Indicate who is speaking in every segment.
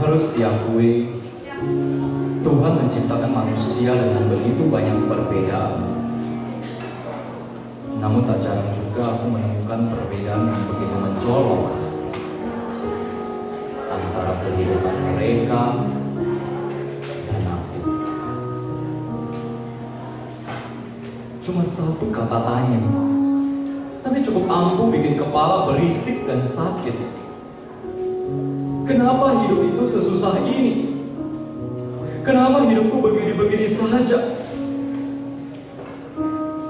Speaker 1: Harus diakui, Tuhan menciptakan manusia dengan begitu banyak perbedaan. Namun tak jarang juga aku menemukan perbedaan yang begitu mencolok antara kehidupan mereka dan aku. Cuma satu kata tanya, tapi cukup ampuh bikin kepala berisik dan sakit. Kenapa hidup itu sesusah ini? Kenapa hidupku begini-begini saja?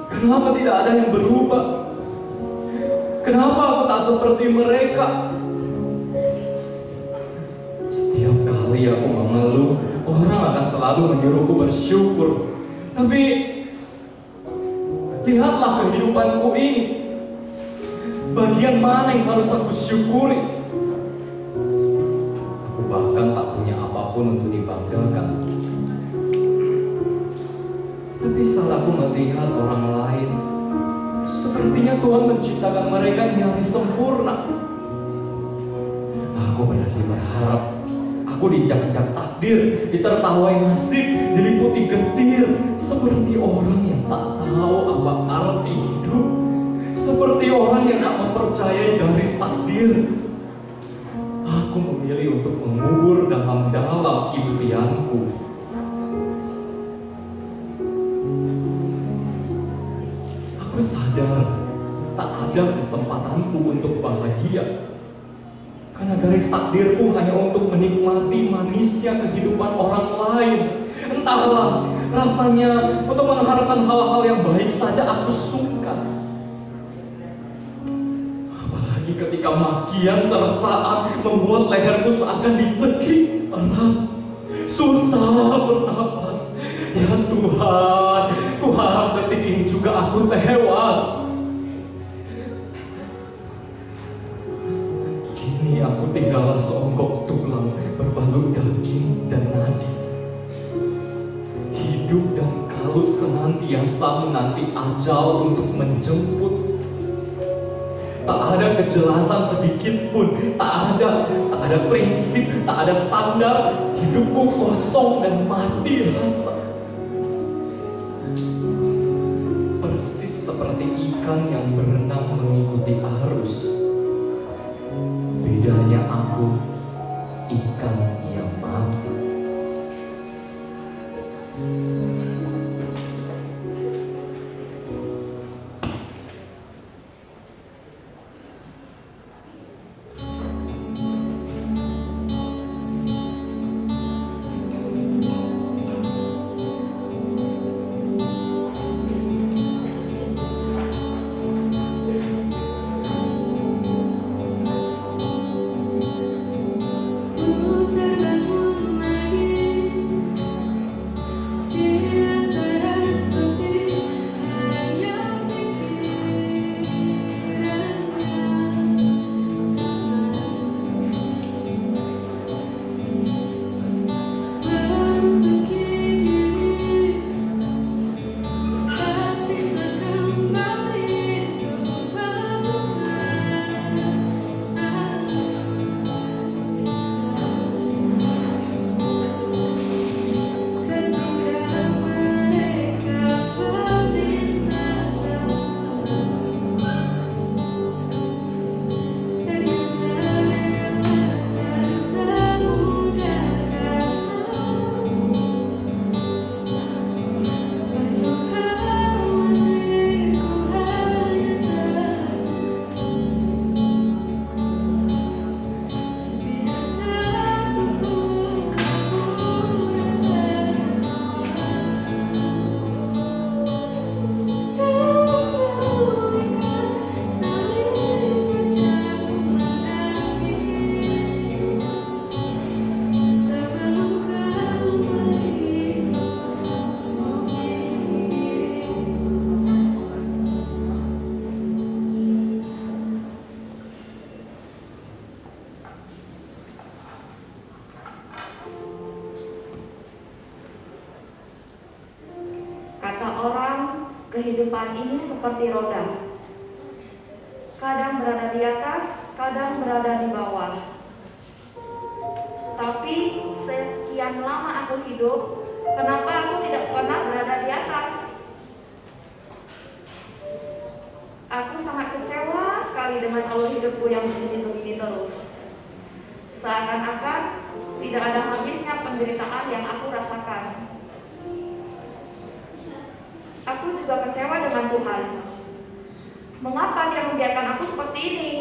Speaker 1: Kenapa tidak ada yang berubah? Kenapa aku tak seperti mereka? Setiap kali aku mengeluh, orang akan selalu menyuruhku bersyukur. Tapi lihatlah kehidupanku ini. Bagian mana yang harus aku syukuri? Aku bahkan tak punya apapun untuk dibanggakan. Tapi saat aku melihat orang lain, sepertinya Tuhan menciptakan mereka nyaris sempurna. Aku berarti berharap aku dicak-cak takdir, ditertawai nasib, diliputi getir, seperti orang yang tak tahu apa arti hidup, seperti orang yang tak mempercayai garis takdir. Aku memilih untuk mengubur dalam-dalam impianku. Aku sadar tak ada kesempatanku untuk bahagia, karena garis takdirku hanya untuk menikmati manisnya kehidupan orang lain. Entahlah, rasanya untuk mengharapkan hal-hal yang baik saja aku sungkan. Apalagi ketika makian cercaan membuat leherku seakan dicekik erat. Susah bernapas. Ya Tuhan, ku harap detik ini juga aku tewas. Kini aku tinggallah seonggok tulang berbalut daging dan nadi. Hidup dan kalut senantiasa menanti ajal untuk menjemput. Tak ada kejelasan sedikit pun, tak ada prinsip, tak ada standar. Hidupku kosong dan mati rasa. Persis seperti ikan yang berenang mengikuti arus. Bedanya aku ikan yang mati.
Speaker 2: Kehidupan ini seperti roda, kadang berada di atas, kadang berada di bawah. Tapi sekian lama aku hidup, kenapa aku tidak pernah berada di atas? Aku sangat kecewa sekali dengan alur hidupku yang begini-begini terus. Seakan-akan tidak ada habisnya penderitaan yang aku rasakan. Aku juga kecewa dengan Tuhan. Mengapa Dia membiarkan aku seperti ini?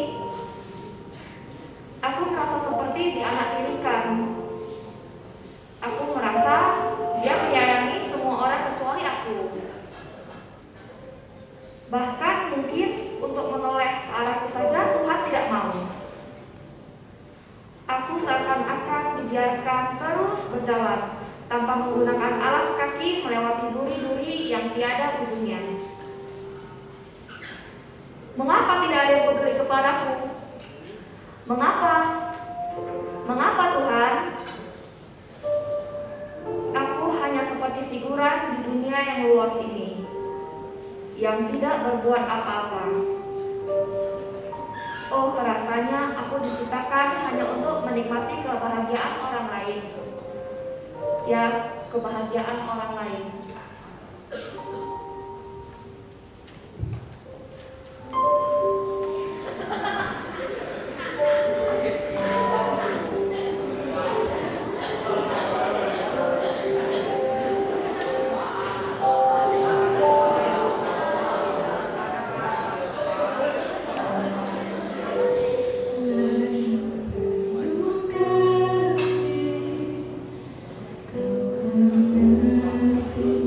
Speaker 2: Aku merasa seperti dianaktirikan. Aku merasa Dia menyayangi semua orang kecuali aku. Bahkan mungkin untuk menoleh ke arahku saja Tuhan tidak mau. Aku seakan-akan dibiarkan terus berjalan tanpa menggunakan alas kaki melewati duri-duri yang tiada ujungnya. Mengapa tidak ada yang peduli kepadaku? Mengapa? Mengapa Tuhan? Aku hanya seperti figuran di dunia yang luas ini, yang tidak berbuat apa-apa. Oh, rasanya aku diciptakan hanya untuk menikmati kebahagiaan orang lain. Ya, kebahagiaan orang lain.
Speaker 3: Kau mengerti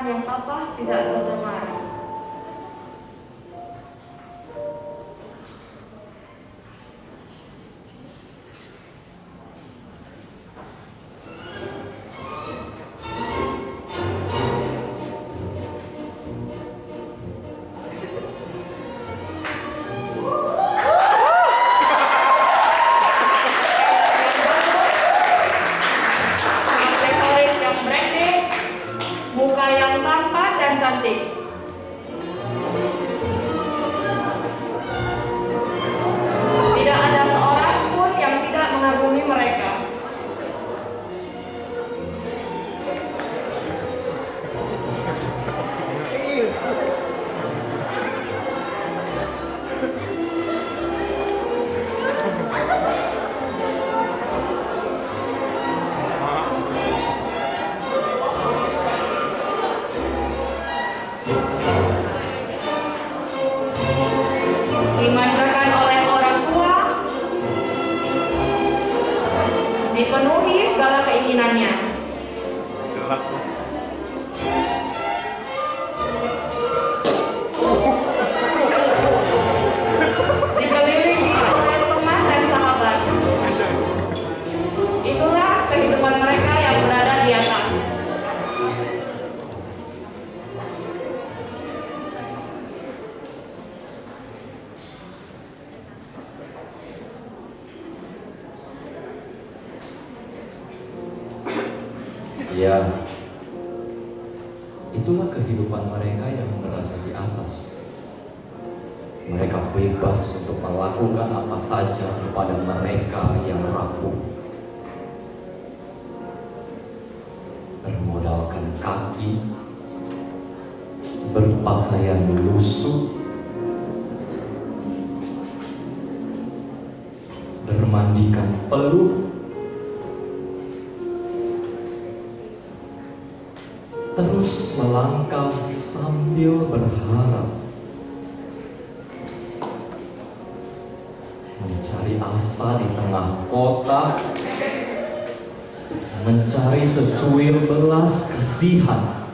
Speaker 2: teriakan yang papa tidak terdengar. Aksesoris yang branded, muka yang tampan dan cantik. Tidak ada seorang pun yang tidak mengagumi mereka. Dimanjakan oleh orang tua, dipenuhi segala keinginannya. Dikelilingi oleh teman dan sahabat. Itulah kehidupan mereka yang berada di atas.
Speaker 1: Ya, itulah kehidupan mereka yang berada di atas. Mereka bebas untuk melakukan apa saja kepada mereka yang rapuh. Bermodalkan kaki, berpakaian lusuh, bermandikan peluh, terus melangkah sambil berharap, mencari asa di tengah kota, mencari secuil belas kasihan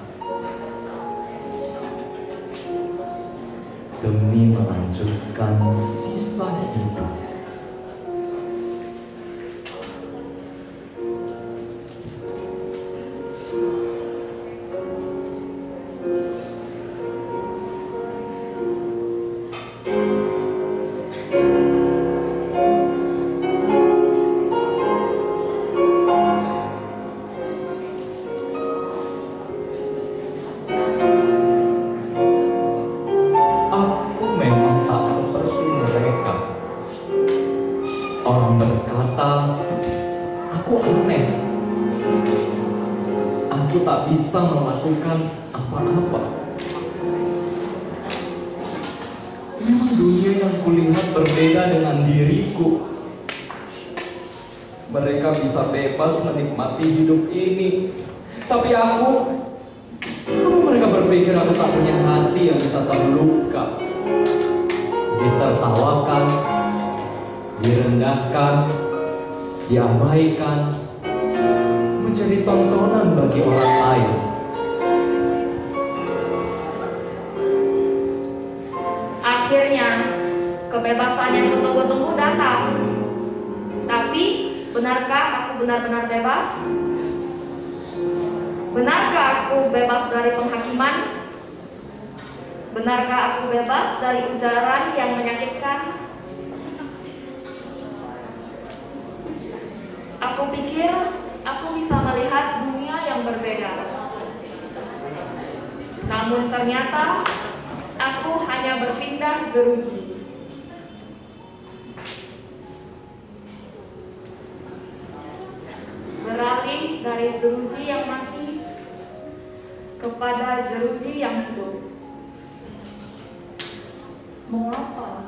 Speaker 1: demi melanjutkan sisa hidup. Aku memang tak seperti mereka. Orang berkata, aku aneh. Aku tak bisa melakukan apa-apa. Memang dunia yang kulihat berbeda dengan diriku. Mereka bisa bebas menikmati hidup ini. Tapi aku mereka berpikir aku tak punya hati yang bisa terluka, ditertawakan, direndahkan, diabaikan, menjadi tontonan bagi orang lain.
Speaker 2: Akhirnya, kebebasan yang kutunggu-tunggu datang. Tapi, benarkah aku benar-benar bebas? Benarkah aku bebas dari penghakiman? Benarkah aku bebas dari ujaran yang menyakitkan? Aku pikir aku bisa melihat dunia yang berbeda. Namun ternyata aku hanya berpindah jeruji. Beralih dari jeruji yang mati kepada jeruji yang hidup. Mengapa?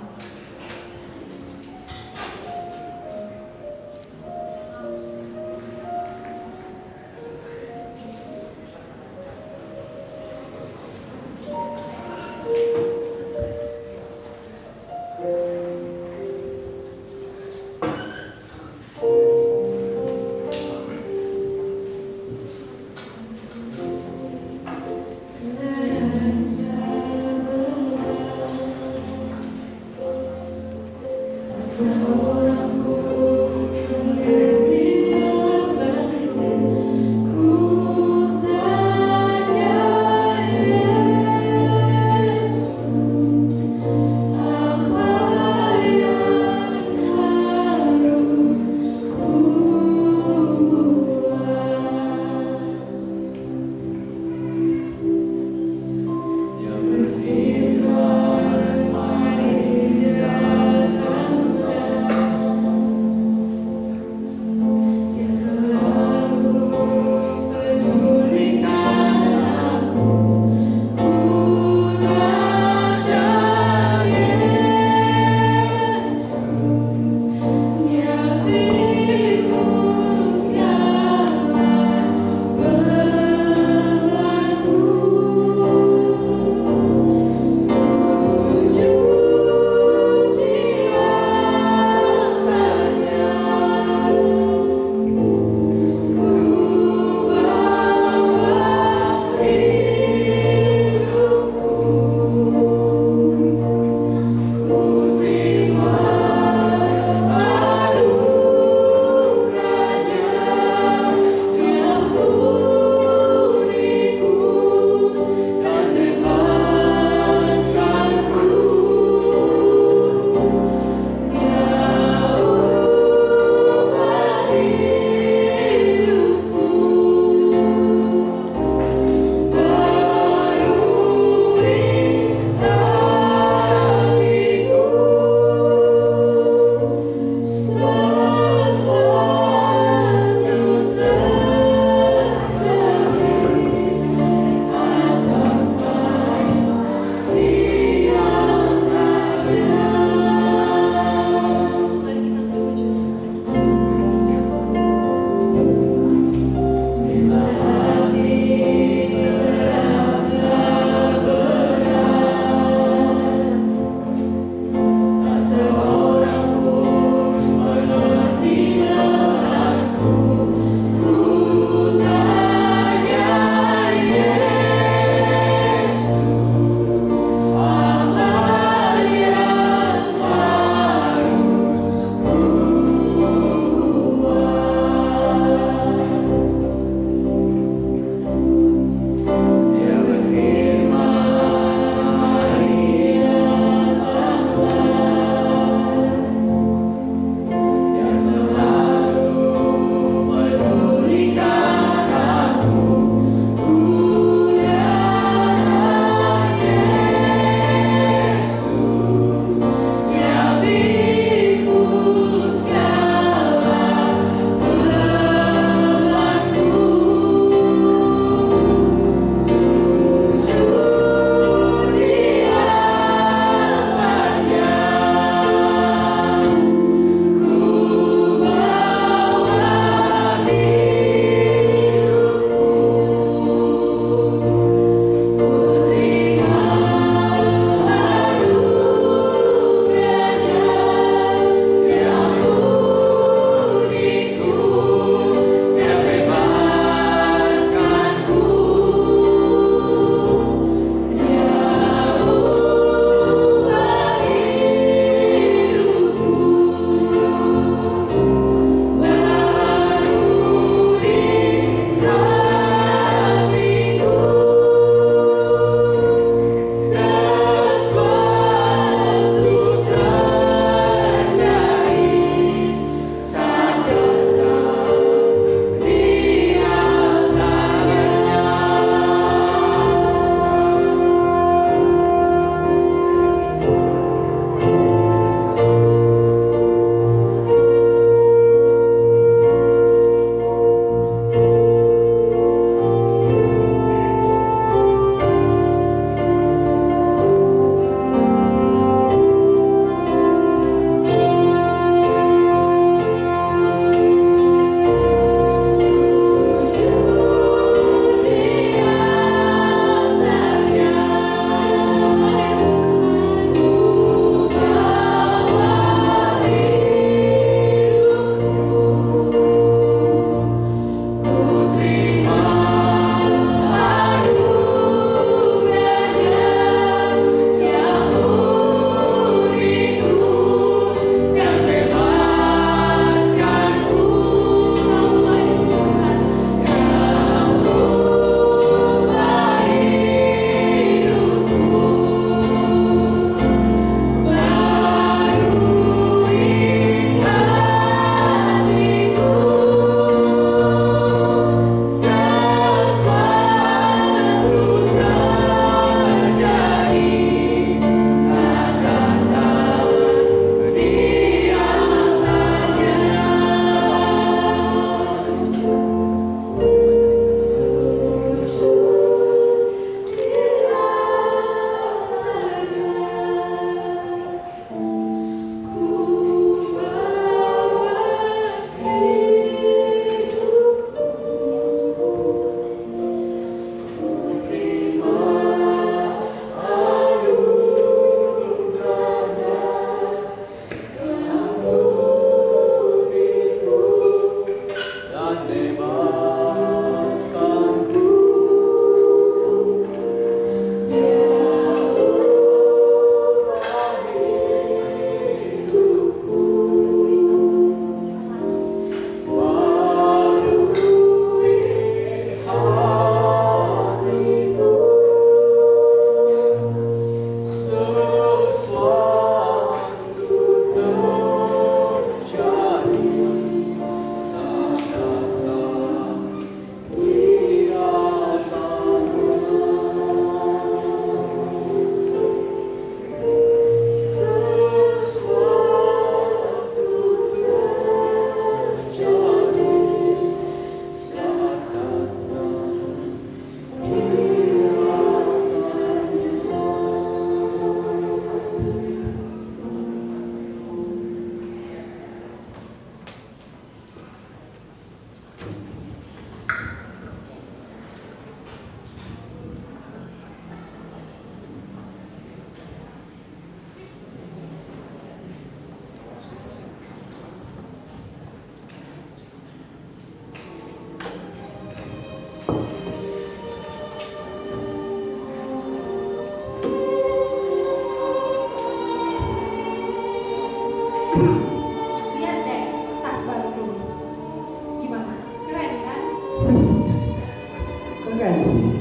Speaker 3: lumayan sih.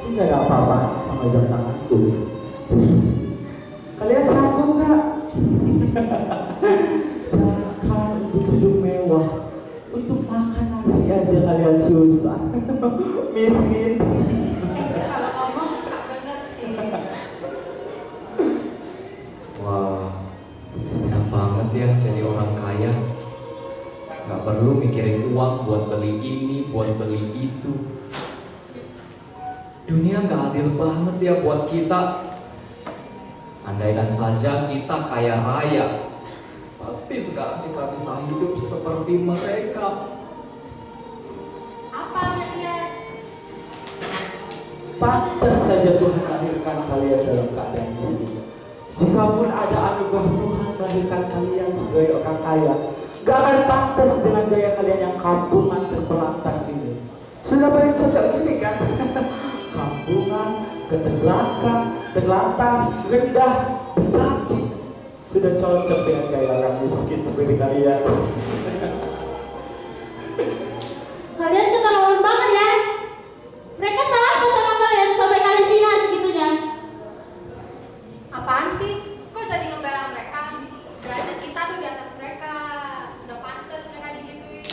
Speaker 3: Tidak ada apa-apa sama jam tanganku. Kalian sanggup nggak? Jangan untuk hidup mewah, untuk makan nasi aja kalian susah. Miskin.
Speaker 2: Kalau ngomong suka bener sih.
Speaker 1: Wah, enak banget ya jadi orang kaya. Gak perlu mikirin uang buat beli ini, buat beli itu. Dunia gak adil banget ya buat kita. Andaikan saja kita kaya raya, pasti sekarang kita bisa hidup seperti mereka.
Speaker 2: Apa dia?
Speaker 3: Pantas saja Tuhan hadirkan kalian dalam keadaan miskin. Jikapun ada anugerah Tuhan melahirkan kalian sebagai orang kaya, gak akan pantas dengan gaya kalian yang kampungan terpelantar ini. Sudah paling cocok gini kan? Kampungan, keterbelakang, terlantar, rendah, bercaci. Sudah cocok dengan gaya orang miskin seperti kalian.
Speaker 4: Kalian keterlaluan banget ya. Mereka salah apa sama kalian sampai kalian hina segitunya?
Speaker 2: Apaan sih? Kok jadi ngebela mereka? Derajat kita tuh di atas mereka. Udah pantas mereka digituin.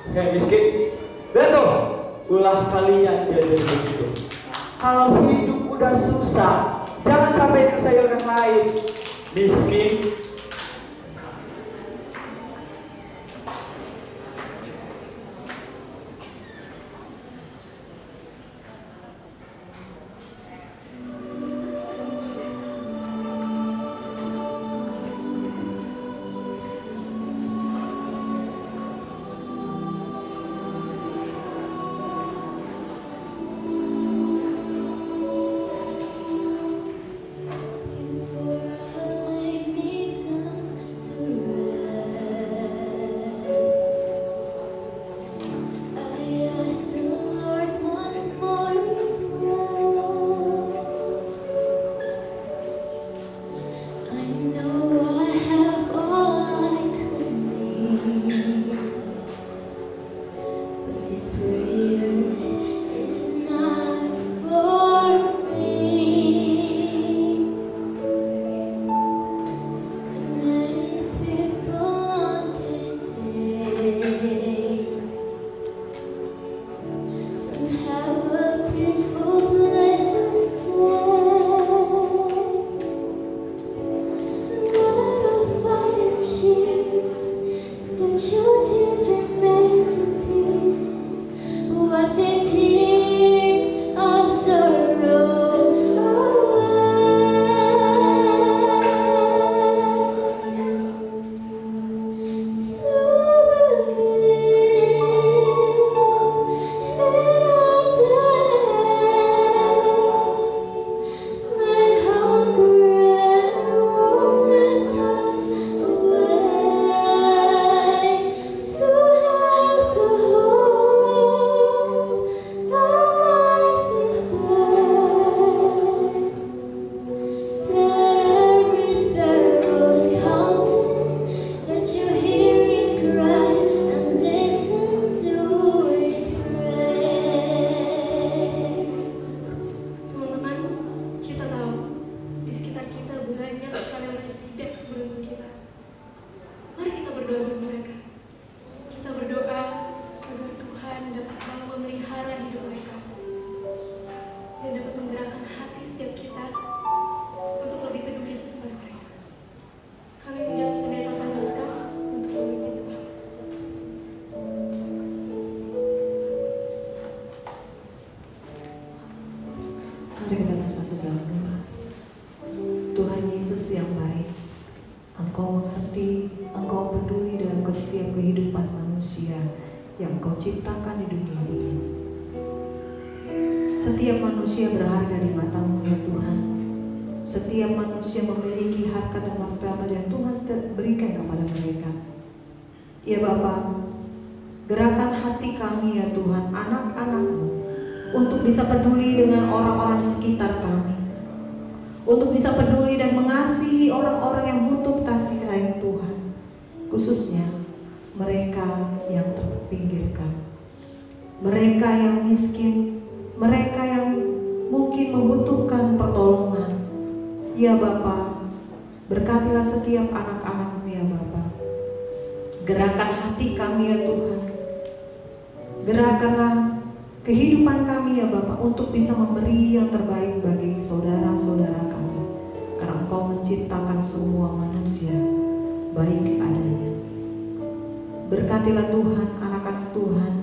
Speaker 3: Hei miskin, lihat tuh, ulah kalian diajar begitu. Kalau hidup udah susah, jangan sampai nyusahin orang lain. Miskin.
Speaker 5: Mari kita bersatu dalam doa. Tuhan Yesus yang baik, Engkau mengerti, Engkau peduli dalam setiap kehidupan manusia yang Engkau ciptakan di dunia ini. Setiap manusia berharga di mata-Mu ya Tuhan. Setiap manusia memiliki harkat dan martabat yang Tuhan berikan kepada mereka. Ya Bapa, gerakan hati kami ya Tuhan, anak-anak-Mu, untuk bisa peduli dengan orang-orang di sekitar kami, untuk bisa peduli dan mengasihi orang-orang yang butuh kasih sayang Tuhan, khususnya mereka yang terpinggirkan, mereka yang miskin, mereka yang mungkin membutuhkan pertolongan. Ya Bapa, berkatilah setiap anak-anak-Mu ya Bapa. Gerakan hati kami ya Tuhan, gerakanlah kehidupan kami ya Bapa untuk bisa memberi yang terbaik bagi saudara-saudara kami, karena Engkau menciptakan semua manusia baik adanya. Berkatilah Tuhan anak-anak Tuhan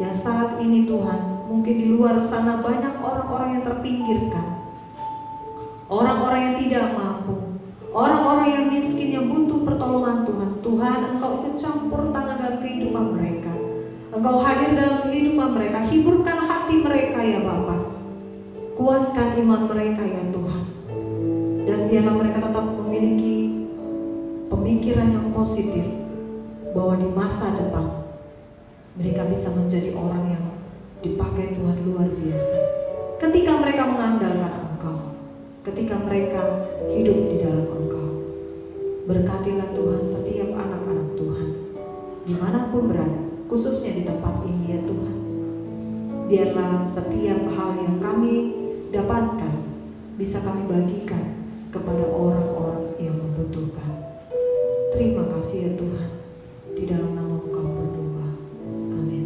Speaker 5: yang saat ini Tuhan, mungkin di luar sana banyak orang-orang yang terpinggirkan, orang-orang yang tidak mampu, orang-orang yang miskin yang butuh pertolongan Tuhan. Tuhan, Engkau ikut campur tangan dalam kehidupan mereka, Engkau hadir dalam kehidupan mereka, hiburkan hati mereka ya Bapa, kuatkan iman mereka ya Tuhan, dan biarlah mereka tetap memiliki pemikiran yang positif, bahwa di masa depan mereka bisa menjadi orang yang dipakai Tuhan luar biasa. Ketika mereka mengandalkan Engkau, ketika mereka hidup di dalam Engkau. Berkatilah Tuhan setiap anak-anak Tuhan, dimanapun berada, khususnya di tempat ini ya Tuhan. Biarlah setiap hal yang kami dapatkan bisa kami bagikan kepada orang-orang yang membutuhkan. Terima kasih ya Tuhan. Di dalam nama Engkau berdoa. Amin.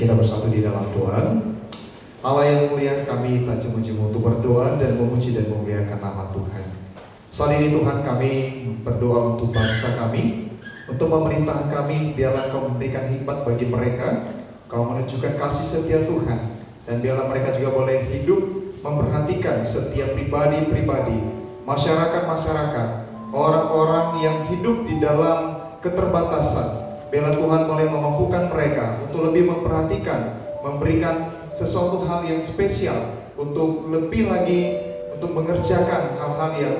Speaker 6: Kita bersatu di dalam doa. Allah yang mulia, kami tak jemu-jemu untuk berdoa dan memuji dan memuliakan nama Tuhan. Saat ini Tuhan, kami berdoa untuk bangsa kami, untuk pemerintahan kami. Biarlah Kau memberikan hikmat bagi mereka, Kau menunjukkan kasih setia Tuhan, dan biarlah mereka juga boleh hidup memperhatikan setiap pribadi-pribadi, masyarakat-masyarakat, orang-orang yang hidup di dalam keterbatasan. Biarlah Tuhan boleh memampukan mereka untuk lebih memperhatikan, memberikan sesuatu hal yang spesial, untuk lebih lagi untuk mengerjakan hal-hal yang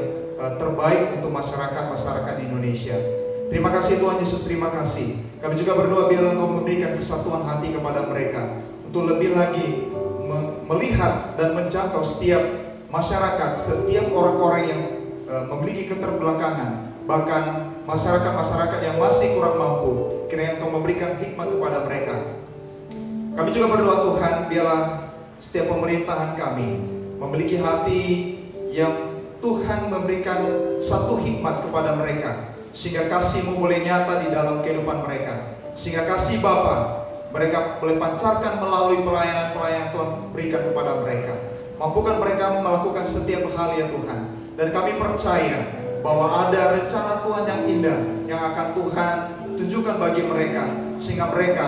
Speaker 6: terbaik untuk masyarakat di Indonesia. Terima kasih Tuhan Yesus, terima kasih. Kami juga berdoa biarlah Engkau memberikan kesatuan hati kepada mereka, untuk lebih lagi melihat dan menjangkau setiap masyarakat, setiap orang-orang yang memiliki keterbelakangan, bahkan masyarakat-masyarakat yang masih kurang mampu. Kiranya Engkau memberikan hikmat kepada mereka. Kami juga berdoa Tuhan, biarlah setiap pemerintahan kami memiliki hati yang Tuhan memberikan satu hikmat kepada mereka, sehingga kasih-Mu boleh nyata di dalam kehidupan mereka, sehingga kasih Bapa mereka boleh pancarkan melalui pelayanan-pelayanan Tuhan berikan kepada mereka. Mampukan mereka melakukan setiap hal ya Tuhan. Dan kami percaya bahwa ada rencana Tuhan yang indah yang akan Tuhan tunjukkan bagi mereka, sehingga mereka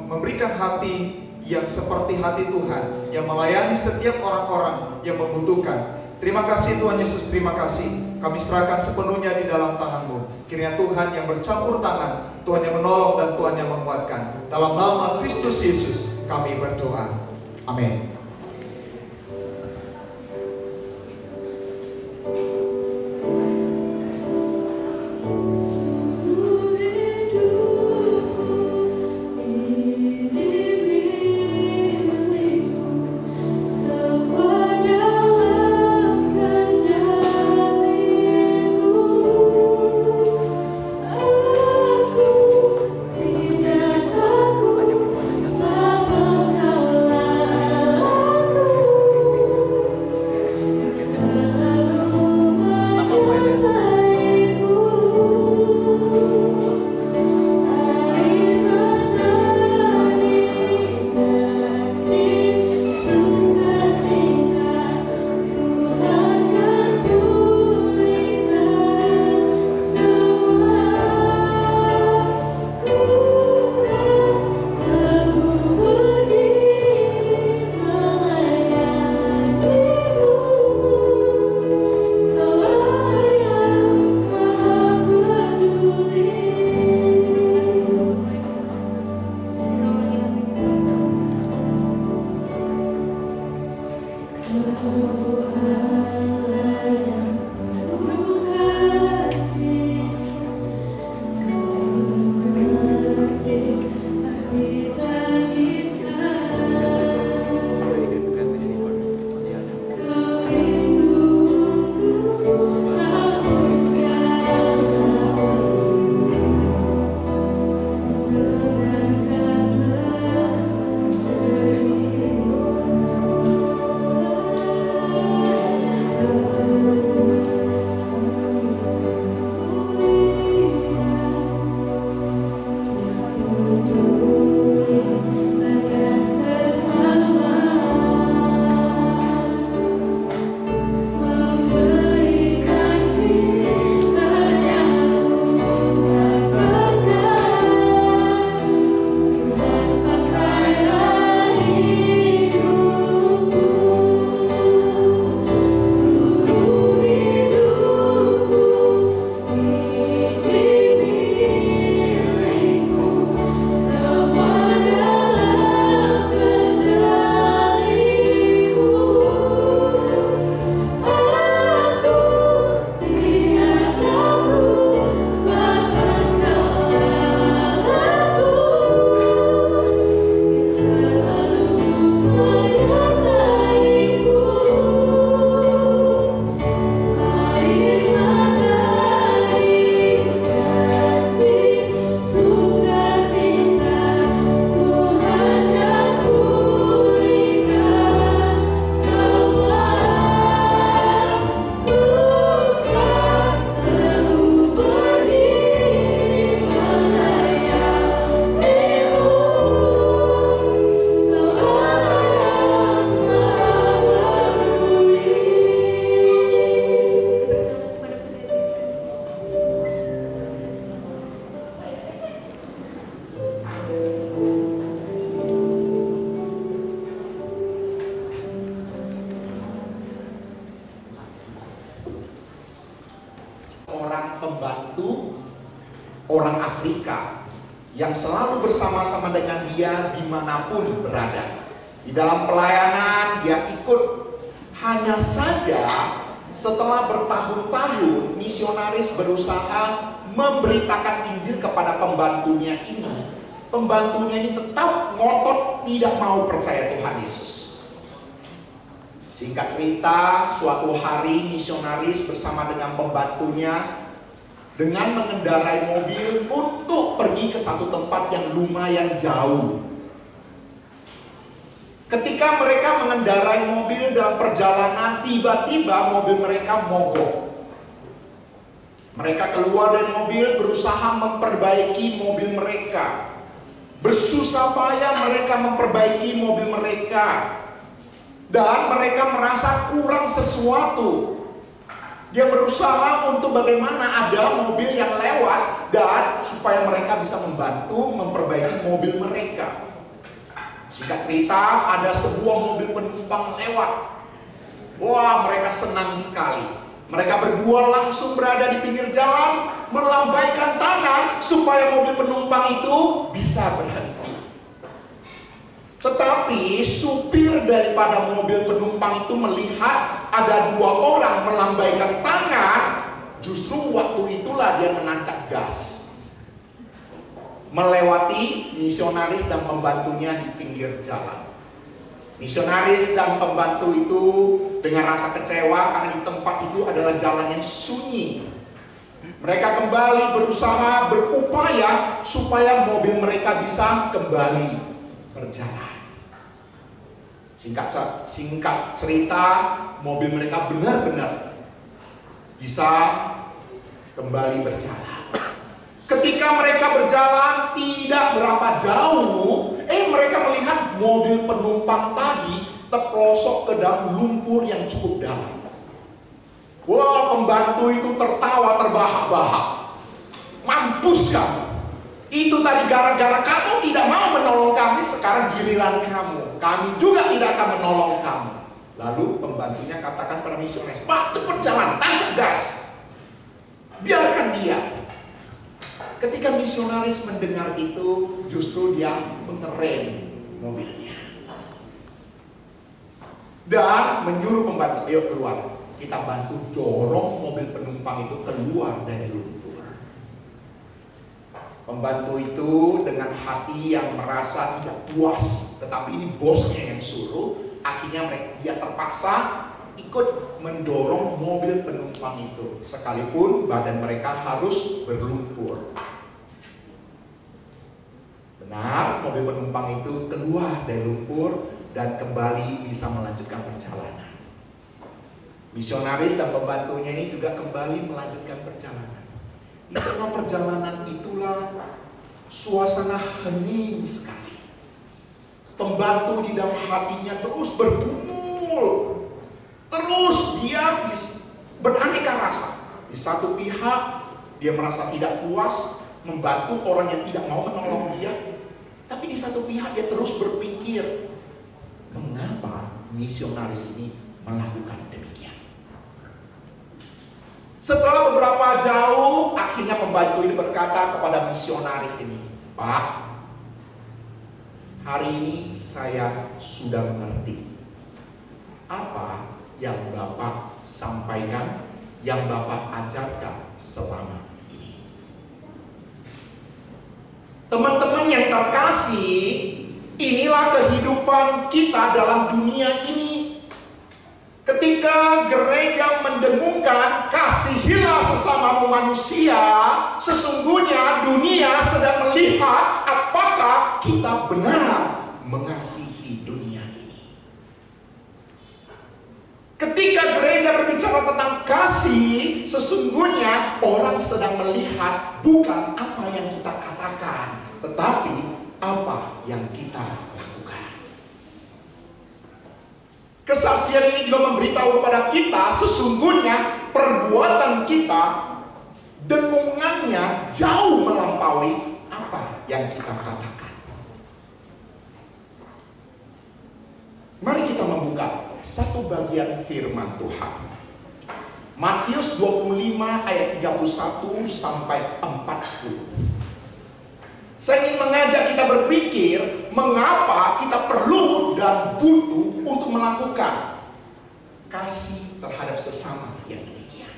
Speaker 6: memberikan hati yang seperti hati Tuhan, yang melayani setiap orang-orang yang membutuhkan. Terima kasih Tuhan Yesus, terima kasih. Kami serahkan sepenuhnya di dalam tangan-Mu. Kiranya Tuhan yang bercampur tangan, Tuhan yang menolong dan Tuhan yang menguatkan. Dalam nama Kristus Yesus kami berdoa. Amin.
Speaker 7: pembantu orang Afrika yang selalu bersama-sama dengan dia dimanapun berada. Di dalam pelayanan dia ikut. Hanya saja setelah bertahun-tahun misionaris berusaha memberitakan Injil kepada pembantunya ini. Pembantunya ini tetap ngotot tidak mau percaya Tuhan Yesus. Singkat cerita, suatu hari misionaris bersama dengan pembantunya dengan mengendarai mobil untuk pergi ke satu tempat yang lumayan jauh. Ketika mereka mengendarai mobil dalam perjalanan, tiba-tiba mobil mereka mogok. Mereka keluar dari mobil berusaha memperbaiki mobil mereka. Bersusah payah mereka memperbaiki mobil mereka. Dan mereka merasa kurang sesuatu. Dia berusaha untuk bagaimana ada mobil yang lewat dan supaya mereka bisa membantu memperbaiki mobil mereka. Singkat cerita, ada sebuah mobil penumpang lewat. Wah, mereka senang sekali. Mereka berdua langsung berada di pinggir jalan, melambaikan tangan supaya mobil penumpang itu bisa berhenti. Tetapi supir daripada mobil penumpang itu melihat ada dua orang melambaikan tangan. Justru waktu itulah dia menancap gas, melewati misionaris dan pembantunya di pinggir jalan. Misionaris dan pembantu itu dengan rasa kecewa karena di tempat itu adalah jalan yang sunyi. Mereka kembali berusaha, berupaya supaya mobil mereka bisa kembali berjalan. Singkat cerita, mobil mereka benar-benar bisa kembali berjalan. Ketika mereka berjalan tidak berapa jauh, mereka melihat mobil penumpang tadi terpelosok ke dalam lumpur yang cukup dalam. Wah, pembantu itu tertawa terbahak-bahak. Mampus kamu. Itu tadi gara-gara kamu tidak mau menolong kami, sekarang giliran kamu. Kami juga tidak akan menolong kamu. Lalu pembantunya katakan pada misionaris, "Pak, cepat jalan, tancap gas. Biarkan dia." Ketika misionaris mendengar itu, justru dia mengerem mobilnya dan menyuruh pembantu, "Ayo keluar, kita bantu dorong mobil penumpang itu keluar dari lumpur." Pembantu itu dengan hati yang merasa tidak puas, tetapi ini bosnya yang suruh, akhirnya dia terpaksa ikut mendorong mobil penumpang itu, sekalipun badan mereka harus berlumpur. Benar, mobil penumpang itu keluar dari lumpur dan kembali bisa melanjutkan perjalanan. Misionaris dan pembantunya ini juga kembali melanjutkan perjalanan. Di tengah perjalanan itulah suasana hening sekali. Pembantu di dalam hatinya terus bergumul, terus dia beraneka rasa. Di satu pihak dia merasa tidak puas membantu orang yang tidak mau menolong dia, tapi di satu pihak dia terus berpikir, mengapa misionaris ini melakukan demikian? Setelah beberapa jauh, akhirnya pembantu ini berkata kepada misionaris ini, "Pak, hari ini saya sudah mengerti apa yang Bapak sampaikan, yang Bapak ajarkan selama ini." Teman-teman yang terkasih, inilah kehidupan kita dalam dunia ini. Ketika gereja mendengungkan kasihilah sesamamu manusia, sesungguhnya dunia sedang melihat apakah kita benar mengasihi dunia ini. Ketika gereja berbicara tentang kasih, sesungguhnya orang sedang melihat bukan apa yang kita katakan, tetapi apa yang kita lakukan. Kesaksian ini juga memberitahu kepada kita, sesungguhnya perbuatan kita, dengungannya jauh melampaui apa yang kita katakan. Mari kita membuka satu bagian firman Tuhan. Matius 25 ayat 31 sampai 40. Saya ingin mengajak kita berpikir mengapa kita perlu dan butuh untuk melakukan kasih terhadap sesama yang demikian.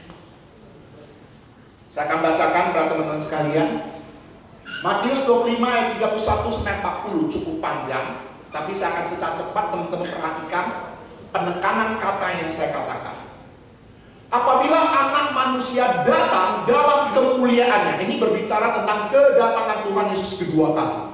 Speaker 7: Saya akan bacakan para teman-teman sekalian. Matius 25 ayat 31 sampai 40 cukup panjang, tapi saya akan secara cepat teman-teman perhatikan penekanan kata yang saya katakan. Apabila anak manusia datang dalam kemuliaannya, ini berbicara tentang kedatangan Tuhan Yesus kedua kali,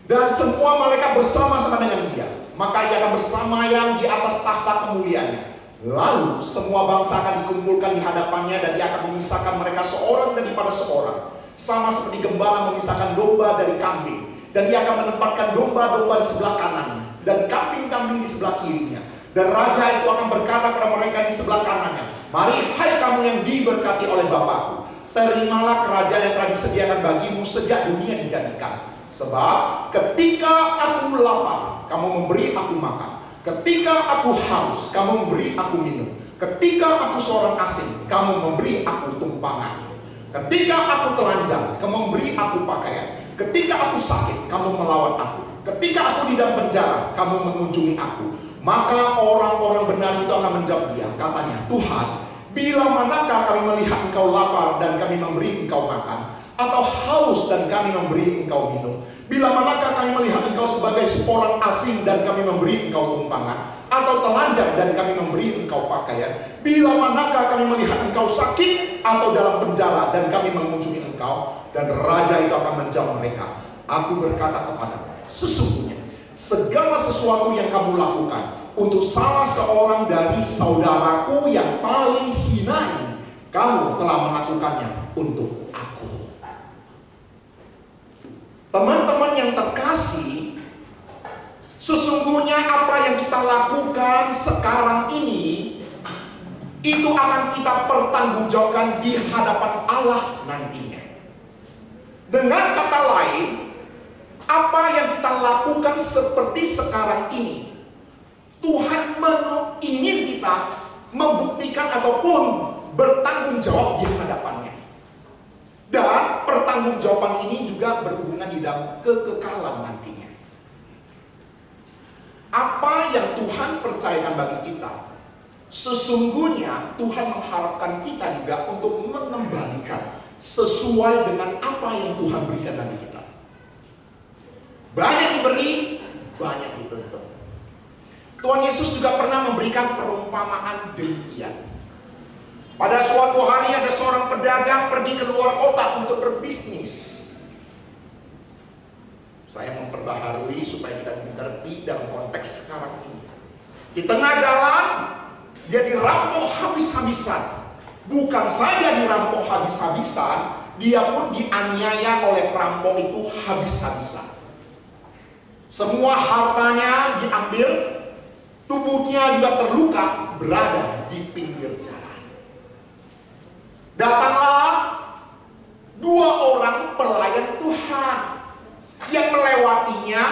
Speaker 7: dan semua malaikat bersama-sama dengan dia, maka ia akan bersamayang di atas tahta kemuliaannya. Lalu semua bangsa akan dikumpulkan di hadapannya, dan dia akan memisahkan mereka seorang daripada seorang, sama seperti gembala memisahkan domba dari kambing. Dan dia akan menempatkan domba-domba di sebelah kanannya dan kambing-kambing di sebelah kirinya. Dan raja itu akan berkata kepada mereka di sebelah kanannya, "Mari hai kamu yang diberkati oleh Bapakku, terimalah kerajaan yang telah disediakan bagimu sejak dunia dijadikan. Sebab ketika aku lapar, kamu memberi aku makan. Ketika aku haus, kamu memberi aku minum. Ketika aku seorang asing, kamu memberi aku tumpangan. Ketika aku telanjang, kamu memberi aku pakaian. Ketika aku sakit, kamu melawat aku. Ketika aku di dalam penjara, kamu mengunjungi aku. Maka orang-orang benar itu akan menjawab dia, katanya, Tuhan, bila manakah kami melihat engkau lapar dan kami memberi engkau makan, atau haus dan kami memberi engkau minum? Bila manakah kami melihat engkau sebagai seorang asing dan kami memberi engkau tumpangan, atau telanjang dan kami memberi engkau pakaian? Bila manakah kami melihat engkau sakit atau dalam penjara dan kami mengunjungi engkau? Dan raja itu akan menjawab mereka, aku berkata kepadamu, sesungguhnya segala sesuatu yang kamu lakukan untuk salah seorang dari saudaraku yang paling hina ini, kamu telah melakukannya untuk aku. Teman-teman yang terkasih, sesungguhnya apa yang kita lakukan sekarang ini itu akan kita pertanggungjawabkan di hadapan Allah nantinya. Dengan kata lain, apa yang kita lakukan seperti sekarang ini, Tuhan ingin kita membuktikan ataupun bertanggung jawab di hadapannya. Dan pertanggungjawaban ini juga berhubungan di dalam kekekalan nantinya. Apa yang Tuhan percayakan bagi kita, sesungguhnya Tuhan mengharapkan kita juga untuk mengembalikan sesuai dengan apa yang Tuhan berikan bagi kita. Banyak diberi, banyak dituntut. Tuhan Yesus juga pernah memberikan perumpamaan demikian. Pada suatu hari ada seorang pedagang pergi ke luar kota untuk berbisnis. Saya memperbaharui supaya kita mengerti dalam konteks sekarang ini. Di tengah jalan, dia dirampok habis-habisan. Bukan saja dirampok habis-habisan, dia pun dianiaya oleh perampok itu habis-habisan. Semua hartanya diambil, tubuhnya juga terluka, berada di pinggir jalan. Datanglah dua orang pelayan Tuhan yang melewatinya,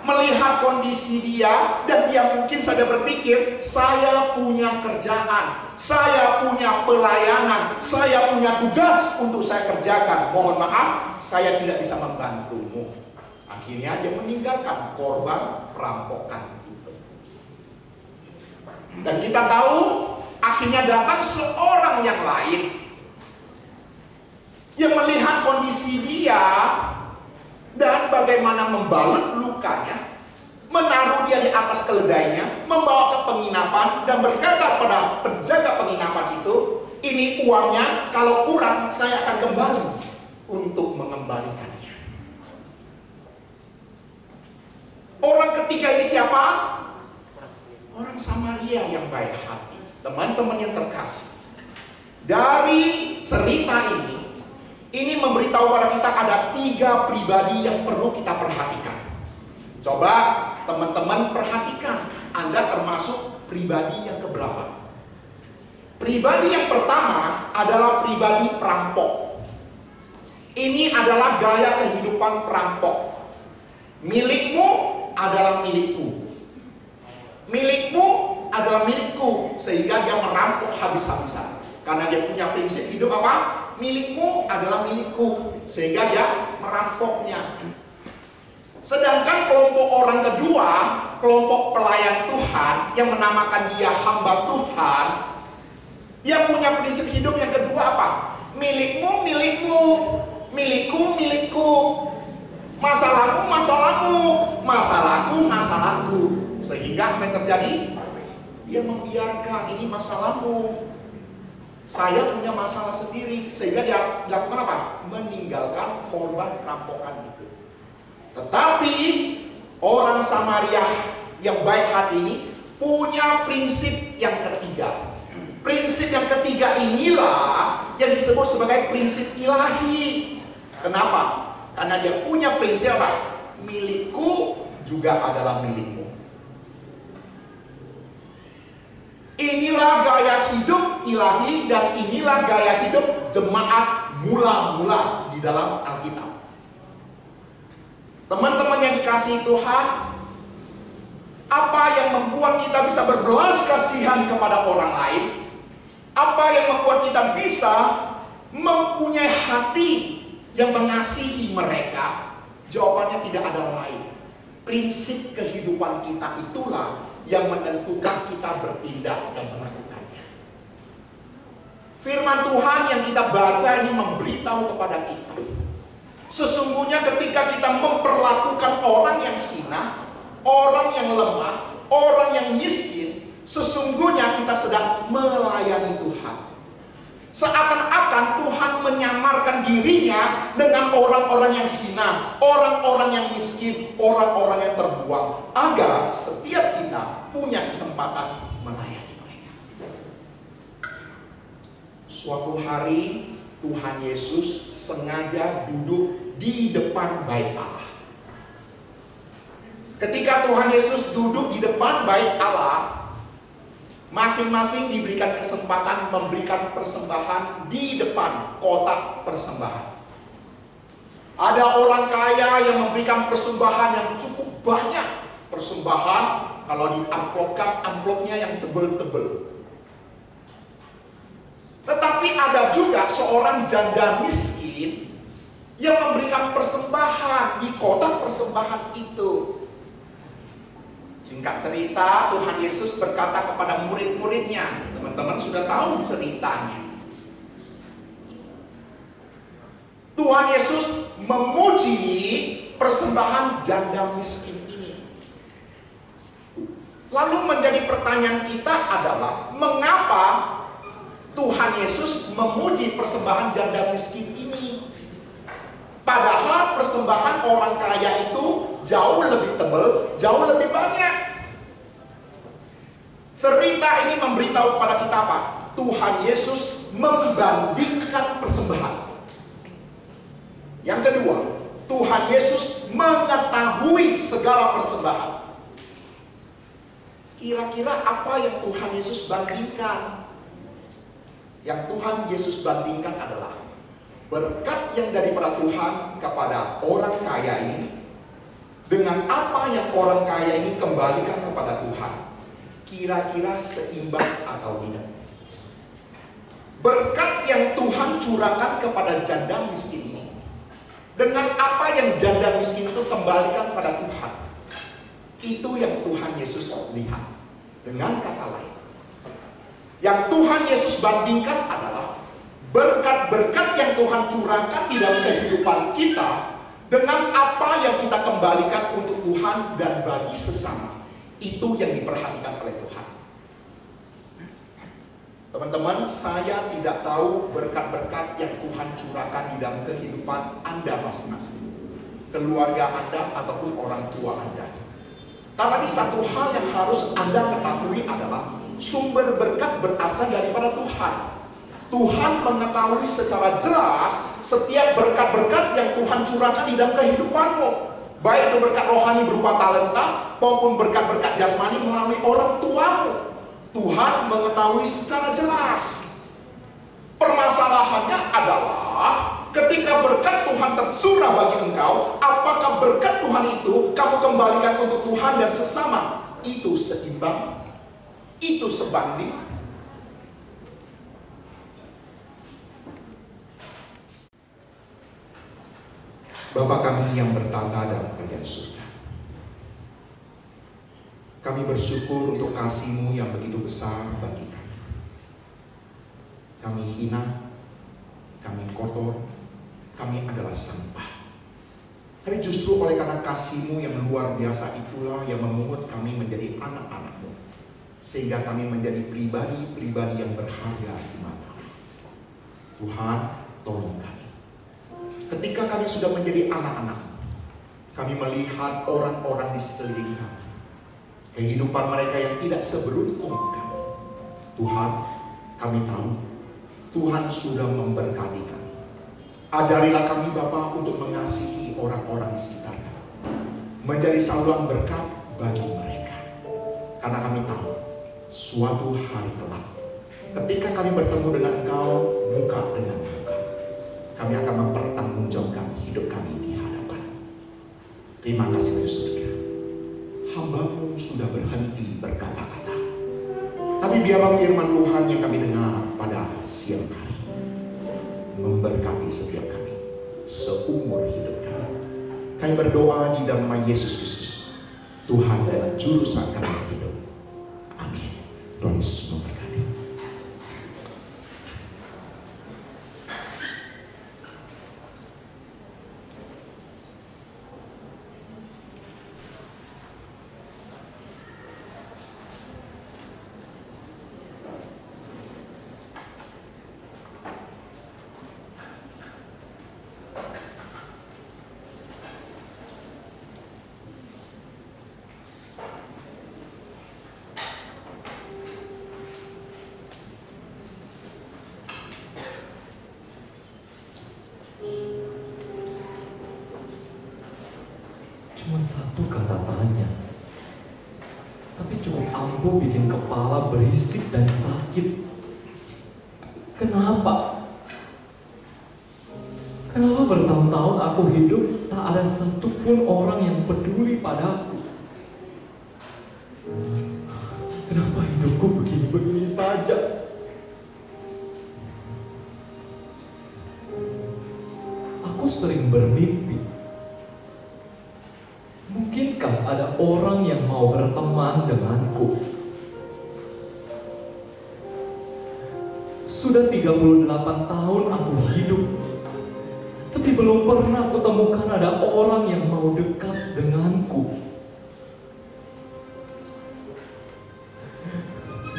Speaker 7: melihat kondisi dia, dan dia mungkin saja berpikir, saya punya kerjaan, saya punya pelayanan, saya punya tugas untuk saya kerjakan. Mohon maaf, saya tidak bisa membantumu. Akhirnya dia meninggalkan korban perampokan itu. Dan kita tahu, akhirnya datang seorang yang lain yang melihat kondisi dia dan bagaimana membalut lukanya, menaruh dia di atas keledainya, membawa ke penginapan, dan berkata pada penjaga penginapan itu, ini uangnya, kalau kurang saya akan kembali untuk mengembalikannya. Orang ketiga ini siapa? Orang Samaria yang baik hati. Teman-teman yang terkasih, dari cerita ini memberitahu pada kita ada 3 pribadi yang perlu kita perhatikan. Coba teman-teman perhatikan, Anda termasuk pribadi yang keberapa? Pribadi yang pertama adalah pribadi perampok. Ini adalah gaya kehidupan perampok. Milikmu adalah milikku. Milikmu adalah milikku, sehingga dia merampok habis-habisan. Karena dia punya prinsip hidup apa? Milikmu adalah milikku, sehingga dia merampoknya. Sedangkan kelompok orang kedua, kelompok pelayan Tuhan yang menamakan dia hamba Tuhan, dia punya prinsip hidup yang kedua apa? Milikmu, milikmu, milikku, milikku, masalahmu, masalahmu, masalahku, masalahku. Sehingga apa yang terjadi? Dia membiarkan, ini masalahmu, saya punya masalah sendiri, sehingga dia lakukan apa? Meninggalkan korban perampokan itu. Tetapi orang Samaria yang baik hati ini punya prinsip yang ketiga. Prinsip yang ketiga inilah yang disebut sebagai prinsip ilahi. Kenapa? Karena dia punya prinsip apa? Milikku juga adalah milikmu. Inilah gaya hidup ilahi dan inilah gaya hidup jemaat mula-mula di dalam Alkitab. Teman-teman yang dikasihi Tuhan, apa Apa yang membuat kita bisa berbelas kasihan kepada orang lain? Apa yang membuat kita bisa mempunyai hati yang mengasihi mereka? Jawabannya tidak ada lain. Prinsip kehidupan kita itulah yang menentukan kita bertindak dan melakukannya. Firman Tuhan yang kita baca ini memberitahu kepada kita, sesungguhnya ketika kita memperlakukan orang yang hina, orang yang lemah, orang yang miskin, sesungguhnya kita sedang melayani Tuhan. Seakan-akan Tuhan menyamarkan dirinya dengan orang-orang yang hina, orang-orang yang miskin, orang-orang yang terbuang, agar setiap kita punya kesempatan melayani mereka. Suatu hari Tuhan Yesus sengaja duduk di depan bait Allah. Ketika Tuhan Yesus duduk di depan bait Allah, masing-masing diberikan kesempatan memberikan persembahan di depan kotak persembahan. Ada orang kaya yang memberikan persembahan yang cukup banyak. Persembahan kalau diamplopkan, amplopnya yang tebel-tebel. Tetapi ada juga seorang janda miskin yang memberikan persembahan di kotak persembahan itu. Singkat cerita, Tuhan Yesus berkata kepada murid-muridnya, teman-teman sudah tahu ceritanya. Tuhan Yesus memuji persembahan janda miskin ini. Lalu menjadi pertanyaan kita adalah, mengapa Tuhan Yesus memuji persembahan janda miskin ini? Padahal persembahan orang kaya itu jauh lebih tebal, jauh lebih banyak. Cerita ini memberitahu kepada kita apa? Tuhan Yesus membandingkan persembahan. Yang kedua, Tuhan Yesus mengetahui segala persembahan. Kira-kira apa yang Tuhan Yesus bandingkan? Yang Tuhan Yesus bandingkan adalah berkat yang daripada Tuhan kepada orang kaya ini dengan apa yang orang kaya ini kembalikan kepada Tuhan. Kira-kira seimbang atau tidak? Berkat yang Tuhan curahkan kepada janda miskin ini dengan apa yang janda miskin itu kembalikan pada Tuhan, itu yang Tuhan Yesus lihat. Dengan kata lain, yang Tuhan Yesus bandingkan adalah berkat-berkat yang Tuhan curahkan di dalam kehidupan kita dengan apa yang kita kembalikan untuk Tuhan dan bagi sesama. Itu yang diperhatikan oleh Tuhan. Teman-teman, saya tidak tahu berkat-berkat yang Tuhan curahkan di dalam kehidupan Anda masing-masing, keluarga Anda ataupun orang tua Anda. Tapi satu hal yang harus Anda ketahui adalah sumber berkat berasal daripada Tuhan. Tuhan mengetahui secara jelas setiap berkat-berkat yang Tuhan curahkan di dalam kehidupanmu. Baik itu berkat rohani berupa talenta maupun berkat-berkat jasmani melalui orang tuamu. Tuhan mengetahui secara jelas. Permasalahannya adalah ketika berkat Tuhan tercurah bagi engkau, apakah berkat Tuhan itu kamu kembalikan untuk Tuhan dan sesama? Itu seimbang? Itu sebanding? Bapa kami yang bertata dalam kerajaan surga, kami bersyukur untuk kasih-Mu yang begitu besar bagi kami. Kami hina, kami kotor, kami adalah sampah. Tapi justru oleh karena kasih-Mu yang luar biasa itulah yang memungut kami menjadi anak-anak-Mu, sehingga kami menjadi pribadi-pribadi yang berharga di mata-Mu. Tuhan, tolong kami. Ketika kami sudah menjadi anak-anak, kami melihat orang-orang di sekeliling kami, kehidupan mereka yang tidak seberuntung kami. Tuhan, kami tahu Tuhan sudah memberkati kami. Ajarilah kami Bapa untuk mengasihi orang-orang di sekitar kami, menjadi saluran berkat bagi mereka. Karena kami tahu suatu hari kelak, ketika kami bertemu dengan Engkau muka dengan muka, kami akan mempertanggungjawabkan hidup kami di hadapan. Terima kasih di surga. hamba-Mu sudah berhenti berkata-kata. Tapi biarlah firman Tuhan yang kami dengar pada siang hari memberkati setiap kami seumur hidup kami. Kami berdoa di dalam nama Yesus Kristus, Tuhan dan Juru Selamat kami hidup. Amin. Tuhan Yesus memberkati.
Speaker 1: Cuma satu kata tanya, tapi cukup ampuh bikin kepala berisik dan sakit. Kenapa? Kenapa bertahun-tahun aku hidup tak ada satupun orang yang peduli padaku? Kenapa hidupku begini-begini saja? Aku sering bermimpi. Mungkinkah ada orang yang mau berteman denganku? Sudah 38 tahun aku hidup, tapi belum pernah aku temukan ada orang yang mau dekat denganku.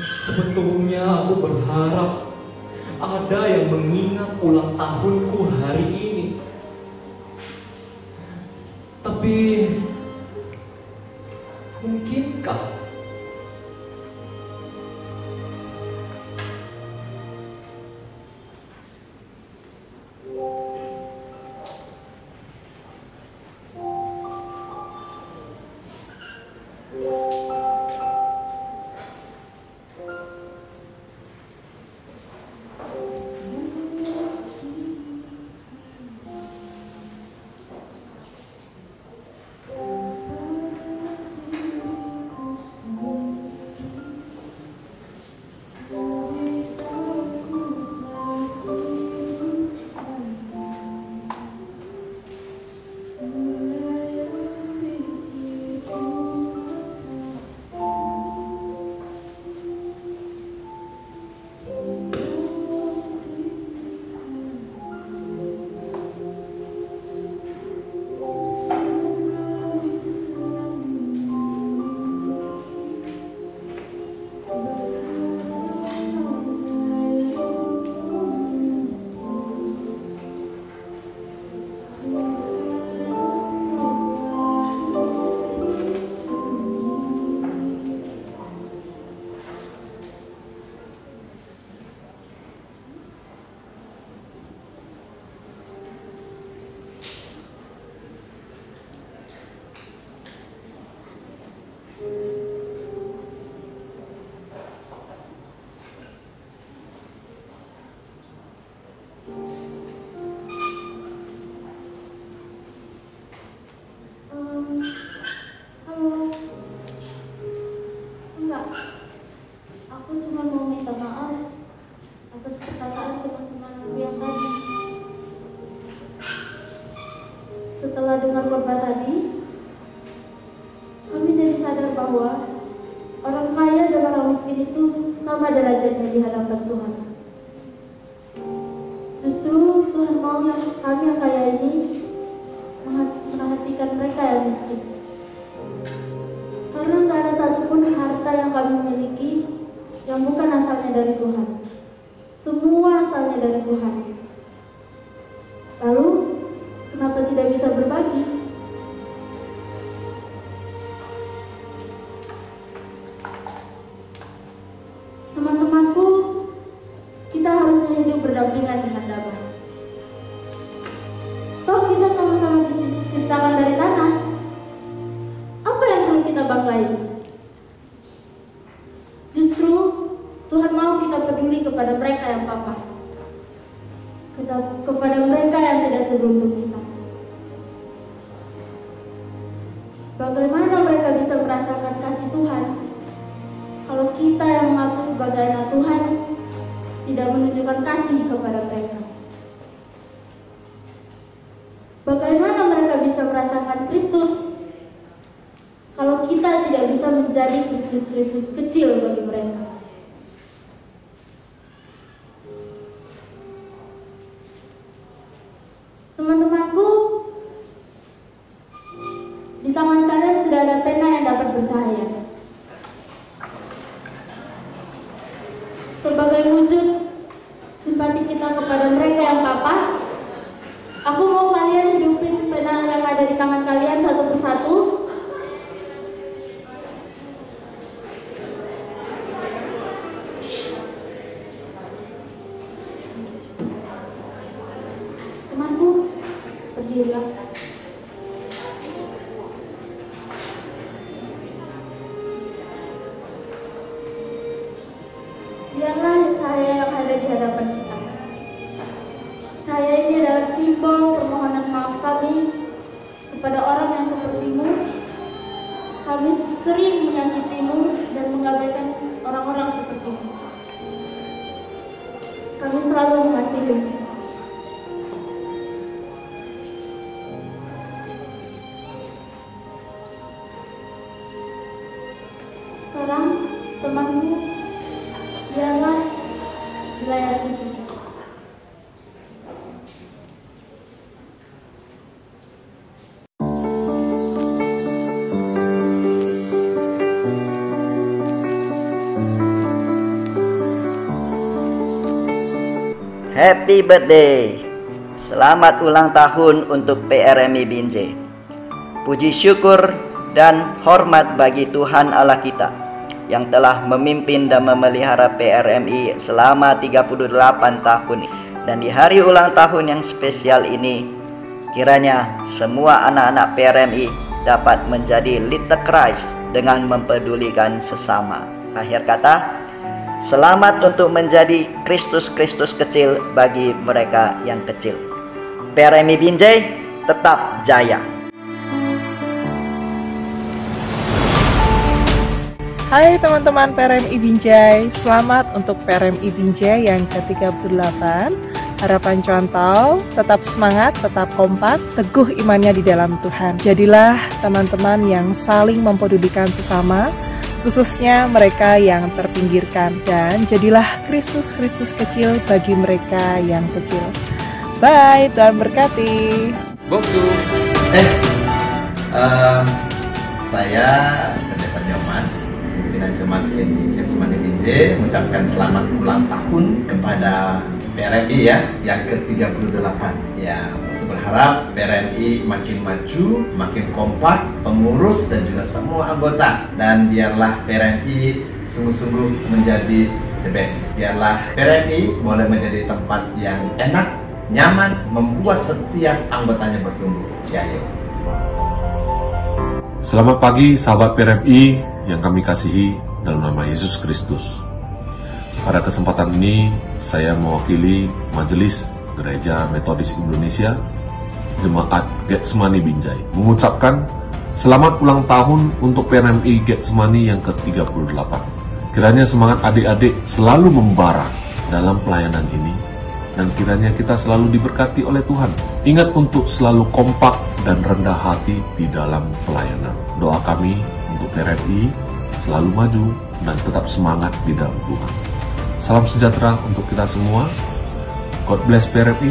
Speaker 1: Sebetulnya aku berharap ada yang mengingat ulang tahunku hari ini. Tapi mungkinkah?
Speaker 4: Setelah dengar khotbah tadi, kami jadi sadar bahwa orang kaya dan orang miskin itu sama derajatnya di hadapan Tuhan. Justru Tuhan mau yang kami yang kaya ini memperhatikan mereka yang miskin. Karena nggak ada satupun harta yang kami miliki yang bukan asalnya dari Tuhan. Semua asalnya dari Tuhan. Lalu, kenapa tidak bisa berbagi? Teman-temanku, kita harusnya hidup berdampingan dengan damai. Toh kita sama-sama diciptakan dari tanah. Apa yang perlu kita banggain? Justru Tuhan mau kita peduli kepada mereka yang papa, kepada mereka yang tidak seberuntung kita. Bagaimana mereka bisa merasakan kasih Tuhan kalau kita yang mengaku sebagai anak Tuhan tidak menunjukkan kasih kepada mereka? Bagaimana mereka bisa merasakan Kristus kalau kita tidak bisa menjadi Kristus-Kristus kecil bagi mereka? Teman-temanku, di tangan kalian sudah ada pena yang dapat bercahaya. Sebagai wujud simpati kita kepada mereka yang papa, aku mau kalian hidupin pena yang ada di tangan kalian satu persatu. Temanku, berdirilah. Biarlah cahaya yang ada di hadapan kita. Cahaya ini adalah simbol permohonan maaf kami kepada orang yang sepertimu. Kami sering menyakitimu dan mengabaikan orang-orang sepertimu. Kami selalu mengasihimu. Sekarang, temanmu, biarlah di layar TV.
Speaker 8: Happy birthday. Selamat ulang tahun untuk PRMI Binjai. Puji syukur dan hormat bagi Tuhan Allah kita yang telah memimpin dan memelihara PRMI selama 38 tahun. Dan di hari ulang tahun yang spesial ini, kiranya semua anak-anak PRMI dapat menjadi little Christ dengan mempedulikan sesama. Akhir kata, selamat untuk menjadi Kristus-Kristus kecil bagi mereka yang kecil. PRMI Binjai tetap jaya.
Speaker 9: Hai teman-teman PRMI Binjai, selamat untuk PRMI Binjai yang ke-38. Harapan contoh, tetap semangat, tetap kompak, teguh imannya di dalam Tuhan. Jadilah teman-teman yang saling mempedulikan sesama, khususnya mereka yang terpinggirkan, dan jadilah Kristus-Kristus kecil bagi mereka yang kecil. Bye, Tuhan berkati.
Speaker 1: Bonjour.
Speaker 10: Saya Pendeta Nyoman, pimpinan Jemaat Getsemani Binjai, mengucapkan selamat ulang tahun kepada PRMI yang ke-38. Ya, saya berharap PRMI makin maju, makin kompak, pengurus dan juga semua anggota. Dan biarlah PRMI sungguh-sungguh menjadi the best. Biarlah PRMI boleh menjadi tempat yang enak, nyaman, membuat setiap anggotanya bertumbuh. Ciao.
Speaker 11: Selamat pagi sahabat PRMI yang kami kasihi dalam nama Yesus Kristus. Pada kesempatan ini, saya mewakili Majelis Gereja Metodis Indonesia, Jemaat Getsemani Binjai, mengucapkan selamat ulang tahun untuk PRMI Getsemani yang ke-38. Kiranya semangat adik-adik selalu membara dalam pelayanan ini, dan kiranya kita selalu diberkati oleh Tuhan. Ingat untuk selalu kompak dan rendah hati di dalam pelayanan. Doa kami untuk PRMI selalu maju dan tetap semangat di dalam Tuhan. Salam sejahtera untuk kita semua. God bless PRMI.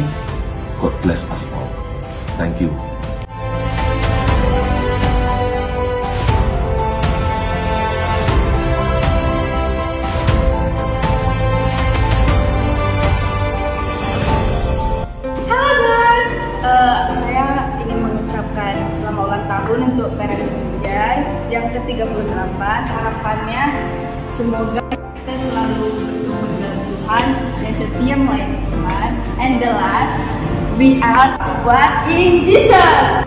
Speaker 11: God bless us all. Thank you.
Speaker 12: Halo guys, saya ingin mengucapkan selamat ulang tahun untuk PRMI Binjai yang ke-38. Harapannya semoga kita selalu Tuhan dan setia melayani Tuhan. And the last, we are one in Jesus.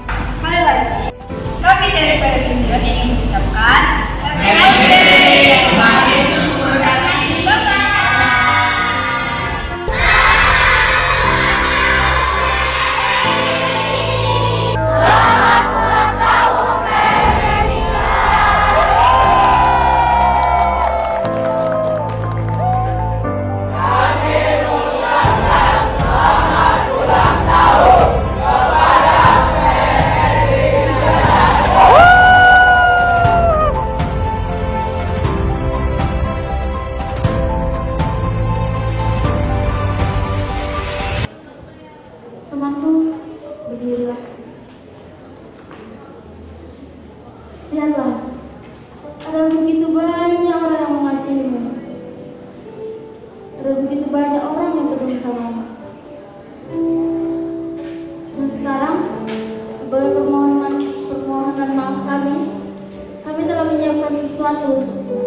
Speaker 12: Sekali lagi, kami dari PRMI ingin mengucapkan Happy Birthday, Tuhan Yesus memberkati. Bye-bye.
Speaker 4: mampu, berdirilah. Lihatlah, ada begitu banyak orang yang mengasihimu. Ada begitu banyak orang yang peduli samamu. Dan sekarang, sebagai permohonan maaf kami telah menyiapkan sesuatu untukmu.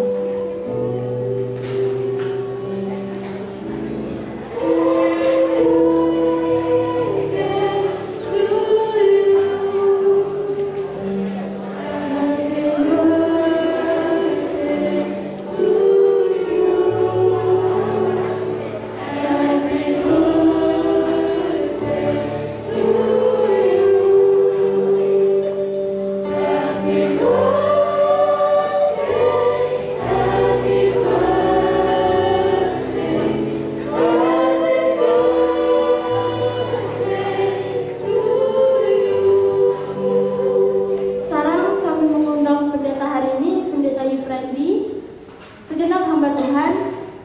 Speaker 4: Segenap hamba Tuhan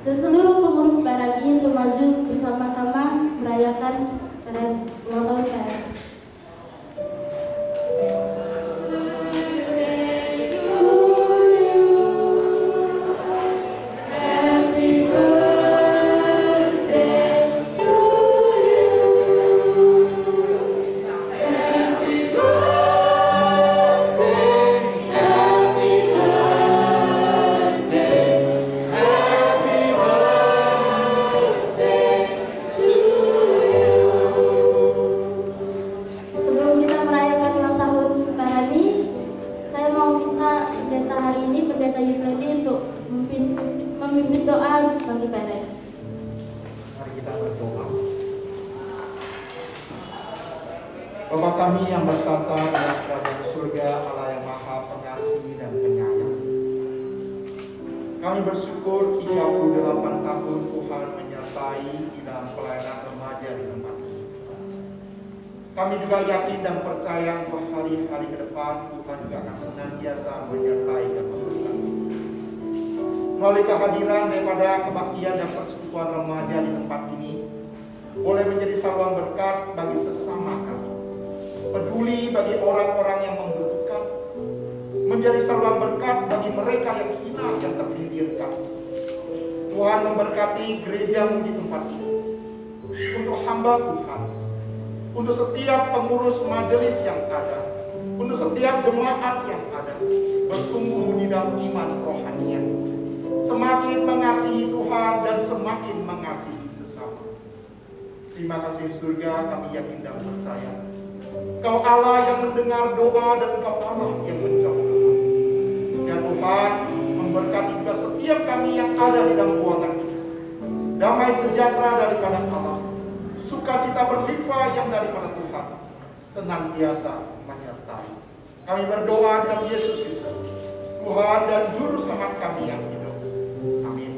Speaker 4: dan seluruh pengurus PRMI untuk maju bersama-sama merayakan ulang tahun PRMI. Memimpin doa bagi PRMI.
Speaker 7: Mari kita berdoa. Bapa kami yang bertata dalam kerajaan surga, Allah yang Maha Pengasih dan Penyayang. Kami bersyukur 38 tahun Tuhan menyertai di dalam pelayanan remaja di tempat ini. Kami juga yakin dan percaya bahwa hari-hari ke depan Tuhan juga akan senantiasa menyertai dan memberkati. Melalui kehadiran daripada kebaktian dan persekutuan remaja di tempat ini boleh menjadi saluran berkat bagi sesama kami, peduli bagi orang-orang yang membutuhkan, menjadi saluran berkat bagi mereka yang hina, yang terpinggirkan. Tuhan memberkati gerejamu di tempat ini untuk hamba Tuhan, untuk setiap pengurus majelis yang ada, untuk setiap jemaat yang ada, bertumbuh di dalam iman rohaniah, semakin mengasihi Tuhan dan semakin mengasihi sesama. Terima kasih surga, kami yakin dan percaya Engkau Allah yang mendengar doa dan Engkau Allah yang menjawab doa. Dan Tuhan memberkati juga setiap kami yang ada di dalam ruangan ini. Damai sejahtera daripada Allah, sukacita berlimpah yang daripada Tuhan senantiasa menyertai. Kami berdoa dalam Yesus Kristus, Tuhan dan Juru Selamat kami yang hidup. Amin.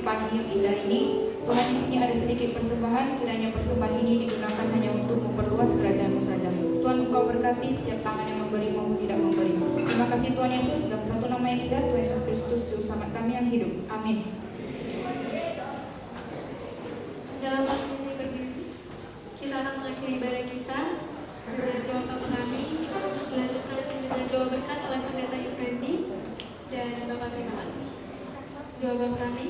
Speaker 13: pagi yang indah ini. Tuhan, di sini ada sedikit persembahan, kiranya persembahan ini digunakan hanya untuk memperluas kerajaan-Mu saja. Tuhan, Engkau berkati setiap tangan yang memberi maupun tidak memberi. Terima kasih Tuhan Yesus, dalam satu nama yang indah, Tuhan Yesus Kristus, Juru Selamat kami yang hidup. Amin.
Speaker 14: Dalam waktu ini berdiri, kita akan mengakhiri ibadah kita dengan doa Bapa kami, dilanjutkan dengan doa berkat oleh Pendeta Yufrendi dan doa terima kasih. Doa Bapa kami,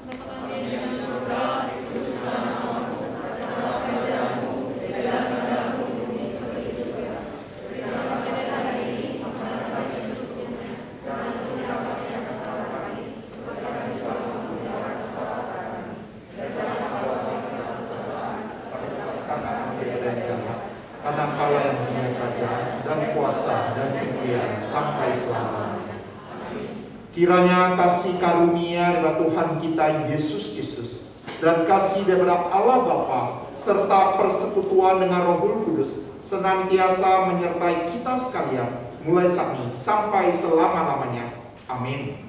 Speaker 14: Bapa kami yang di dalam surga, dikuduskan namamu, datanglah kerajaan-Mu, jadilah kehendak-Mu di bumi seperti di surga. Berikanlah kami pada hari ini makanan kami secukupnya, dan ampuni kami yang bersalah kami, seperti kami juga mengampuni orang bersalah kami. Dan jangan bawa kami ke dalam pencobaan, tapi lepaskan kami dari jahat. Karena Engkaulah yang punya kerajaan dan kuasa dan kemuliaan sampai selamanya.
Speaker 7: Kiranya kasih karunia dari Tuhan kita Yesus Kristus dan kasih daripada Allah Bapa serta persekutuan dengan Roh Kudus senantiasa menyertai kita sekalian mulai saat ini sampai selama-lamanya. Amin.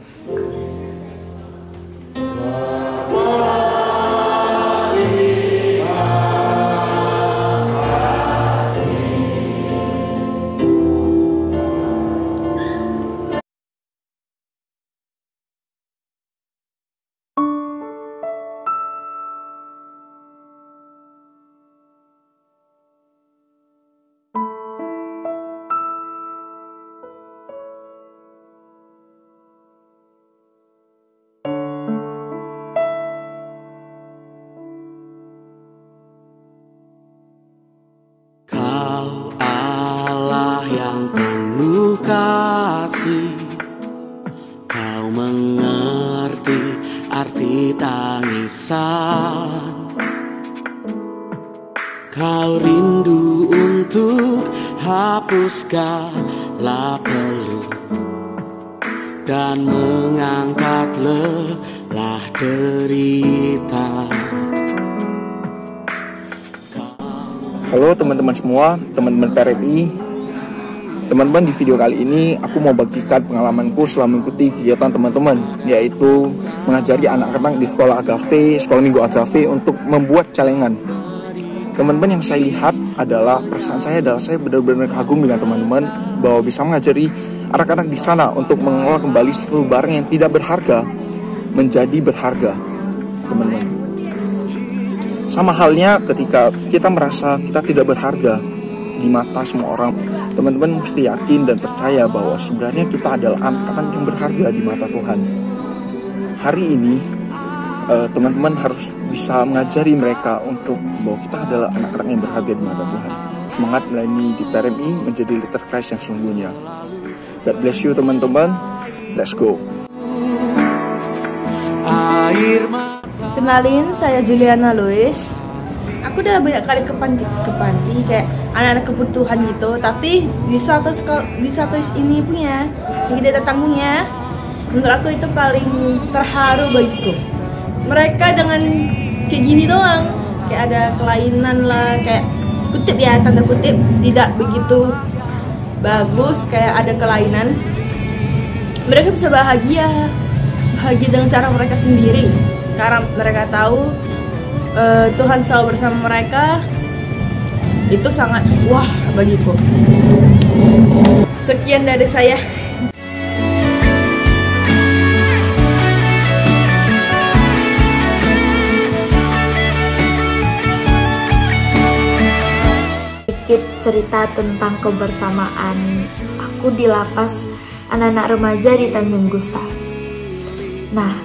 Speaker 15: kasih, kau mengerti arti tangisan. Kau rindu untuk hapuskanlah peluk dan mengangkat lelah derita.
Speaker 16: Halo teman-teman semua, teman-teman PRMI. Teman-teman, di video kali ini aku mau bagikan pengalamanku selama mengikuti kegiatan teman-teman, yaitu mengajari anak-anak di sekolah Agape, sekolah minggu Agape untuk membuat celengan. Teman-teman, yang saya lihat adalah, perasaan saya adalah saya benar-benar kagum dengan teman-teman bahwa bisa mengajari anak-anak di sana untuk mengelola kembali seluruh barang yang tidak berharga menjadi berharga, teman-teman. Sama halnya ketika kita merasa kita tidak berharga di mata semua orang, teman-teman mesti yakin dan percaya bahwa sebenarnya kita adalah anak-anak yang berharga di mata Tuhan. Hari ini teman-teman harus bisa mengajari mereka untuk bahwa kita adalah anak-anak yang berharga di mata Tuhan. Semangat melayani di PRMI menjadi liter Christ yang sungguhnya. God bless you teman-teman. Let's go.
Speaker 12: Kenalin, saya Juliana Louis. Aku udah banyak kali ke panti kayak anak-anak kebutuhan gitu, tapi di satu ini punya, yang kita datangnya, menurut aku itu paling terharu bagiku. Mereka dengan kayak gini doang, kayak ada kelainan lah, kayak kutip ya, tanda kutip, tidak begitu bagus, kayak ada kelainan. Mereka bisa bahagia dengan cara mereka sendiri, karena mereka tahu Tuhan selalu bersama mereka. Itu sangat wah bagiku. Sekian dari saya.
Speaker 4: Sedikit cerita tentang kebersamaan aku di lapas anak-anak remaja di Tanjung Gusta. Nah,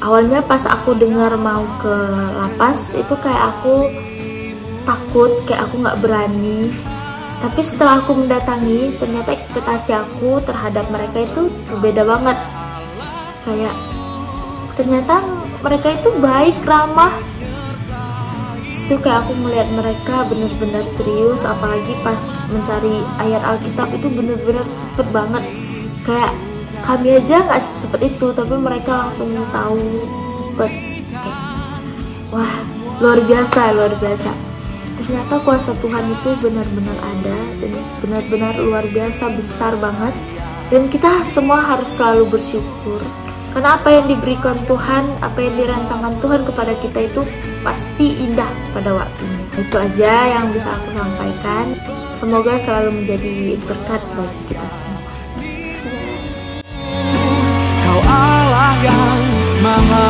Speaker 4: awalnya pas aku dengar mau ke lapas itu kayak aku takut, kayak aku nggak berani. Tapi setelah aku mendatangi, ternyata ekspektasi aku terhadap mereka itu berbeda banget. Kayak ternyata mereka itu baik, ramah. Itu kayak aku melihat mereka benar-benar serius, apalagi pas mencari ayat Alkitab itu benar-benar cepet banget. Kayak kami aja nggak cepet itu, tapi mereka langsung tahu cepet. Kayak, wah, luar biasa. Ternyata kuasa Tuhan itu benar-benar ada dan benar-benar luar biasa, besar banget. Dan kita semua harus selalu bersyukur. Karena apa yang diberikan Tuhan, apa yang dirancangkan Tuhan kepada kita itu pasti indah pada waktunya. Itu aja yang bisa aku sampaikan. Semoga selalu menjadi berkat bagi kita semua.
Speaker 15: Kau Allah yang Maha